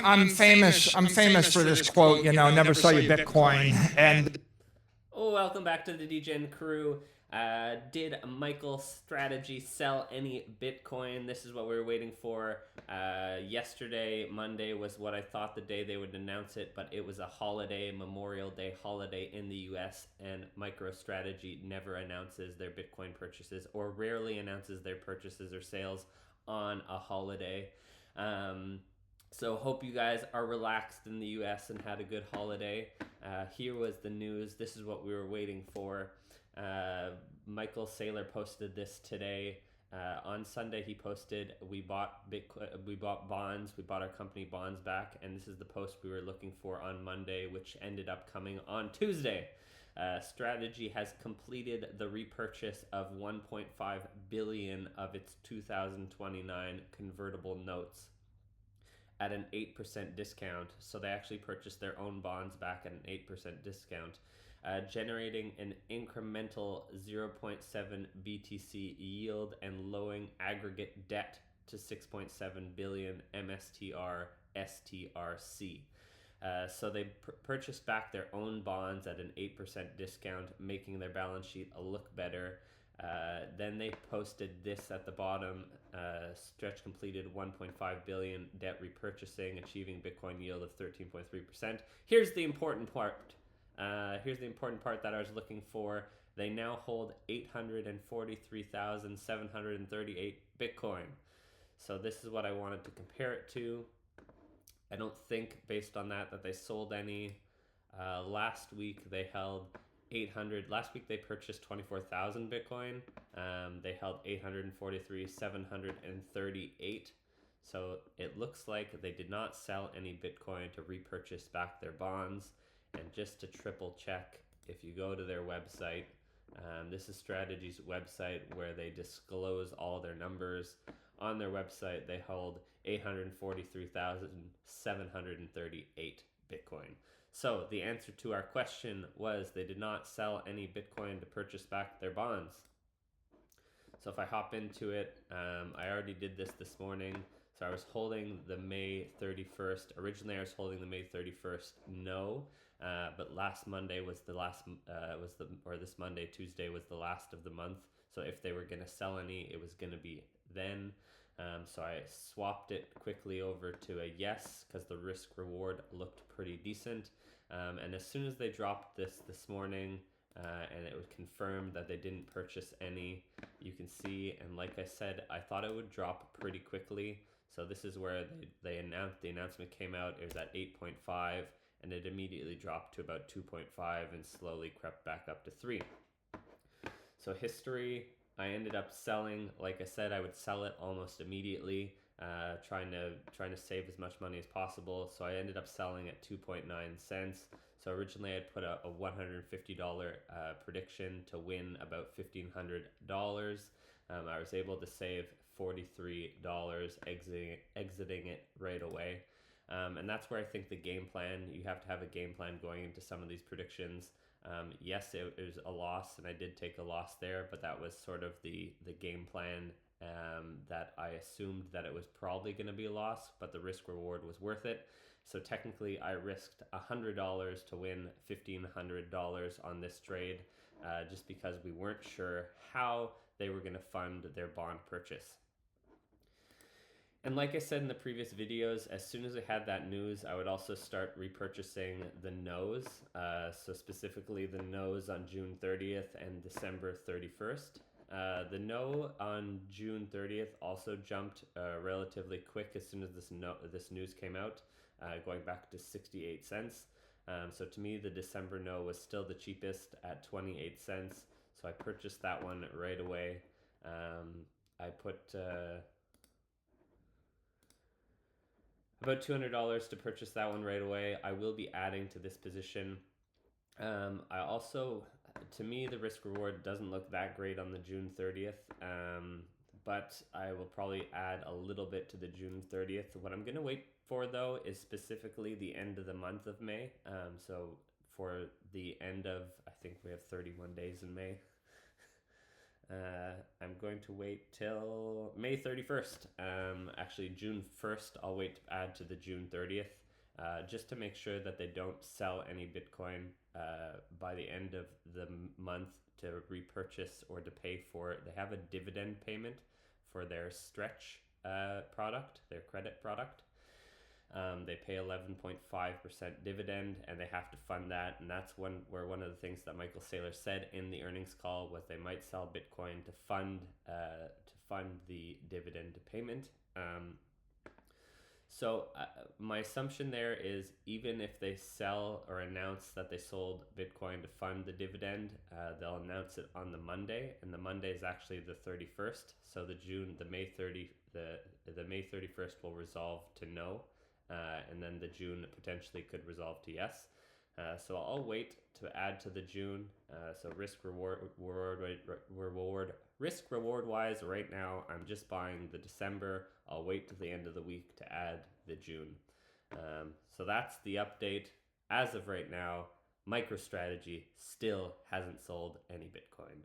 I'm famous. I'm famous for this quote. Never sell your Bitcoin. And welcome back to the Degen crew. Did MicroStrategy sell any Bitcoin? This is what we were waiting for. Yesterday, Monday, was what I thought the day they would announce it, but it was a holiday, Memorial Day holiday in the US, and MicroStrategy never announces their Bitcoin purchases, or rarely announces their purchases or sales on a holiday. So hope you guys are relaxed in the US and had a good holiday. Here was the news. This is what we were waiting for. Michael Saylor posted this today. On Sunday, he posted, we bought Bitcoin, we bought bonds, we bought our company bonds back, and this is the post we were looking for on Monday, which ended up coming on Tuesday. Strategy has completed the repurchase of 1.5 billion of its 2029 convertible notes at an 8% discount. So they actually purchased their own bonds back at an 8% discount, generating an incremental 0.7 BTC yield and lowering aggregate debt to 6.7 billion MSTR STRC. So they purchased back their own bonds at an 8% discount, making their balance sheet a look better. Then they posted this at the bottom. Stretch completed 1.5 billion debt repurchasing, achieving Bitcoin yield of 13.3%. Here's the important part. That I was looking for. They now hold 843,738 Bitcoin. So this is what I wanted to compare it to. I don't think, based on that they sold any. Last week they held 800. Last week they purchased 24,000 Bitcoin. They held 843,738. So it looks like they did not sell any Bitcoin to repurchase back their bonds. And just to triple check, if you go to their website, this is Strategy's website where they disclose all their numbers. On their website, they hold 843,738 Bitcoin. So the answer to our question was they did not sell any Bitcoin to purchase back their bonds. So if I hop into it, I already did this morning. So I was holding the May 31st. Originally, I was holding the May 31st no, but last Monday was the last. This Monday, Tuesday was the last of the month. So if they were going to sell any, it was going to be then. So I swapped it quickly over to a yes because the risk reward looked pretty decent. And as soon as they dropped this morning, and it was confirmed that they didn't purchase any, you can see, and like I said, I thought it would drop pretty quickly. So this is where they announced, the announcement came out, it was at 8.5, and it immediately dropped to about 2.5 and slowly crept back up to 3. So history, I ended up selling. Like I said, I would sell it almost immediately, trying to save as much money as possible. So I ended up selling at 2.9 cents. So originally I'd put a $150 prediction to win about $1,500. I was able to save $43 exiting it right away. And that's where I think the game plan, you have to have a game plan going into some of these predictions. Yes, it was a loss, and I did take a loss there, but that was sort of the game plan, that I assumed that it was probably going to be a loss, but the risk reward was worth it. So technically I risked $100 to win $1,500 on this trade, just because we weren't sure how they were going to fund their bond purchase. And like I said in the previous videos, as soon as I had that news, I would also start repurchasing the no's. So specifically the no's on June 30th and December 31st. The no on June 30th also jumped relatively quick as soon as this news came out, going back to 68 cents. So to me, the December no was still the cheapest at 28 cents. So I purchased that one right away. I put about $200 to purchase that one right away. I will be adding to this position. I also, to me, the risk reward doesn't look that great on the June 30th, but I will probably add a little bit to the June 30th. What I'm going to wait for, though, is specifically the end of the month of May. So for the end of, I think we have 31 days in May. I'm going to wait till May 31st. Actually, June 1st, I'll wait to add to the June 30th, just to make sure that they don't sell any Bitcoin by the end of the month to repurchase or to pay for it. They have a dividend payment for their stretch product, their credit product. They pay 11.5% dividend, and they have to fund that. And that's where one of the things that Michael Saylor said in the earnings call was they might sell Bitcoin to fund the dividend payment. So my assumption there is, even if they sell or announce that they sold Bitcoin to fund the dividend, they'll announce it on the Monday, and the Monday is actually the 31st. So the May 31st will resolve to no. And then the June potentially could resolve to yes. So I'll wait to add to the June. So risk reward wise, right now I'm just buying the December. I'll wait till the end of the week to add the June. So that's the update. As of right now, MicroStrategy still hasn't sold any Bitcoin.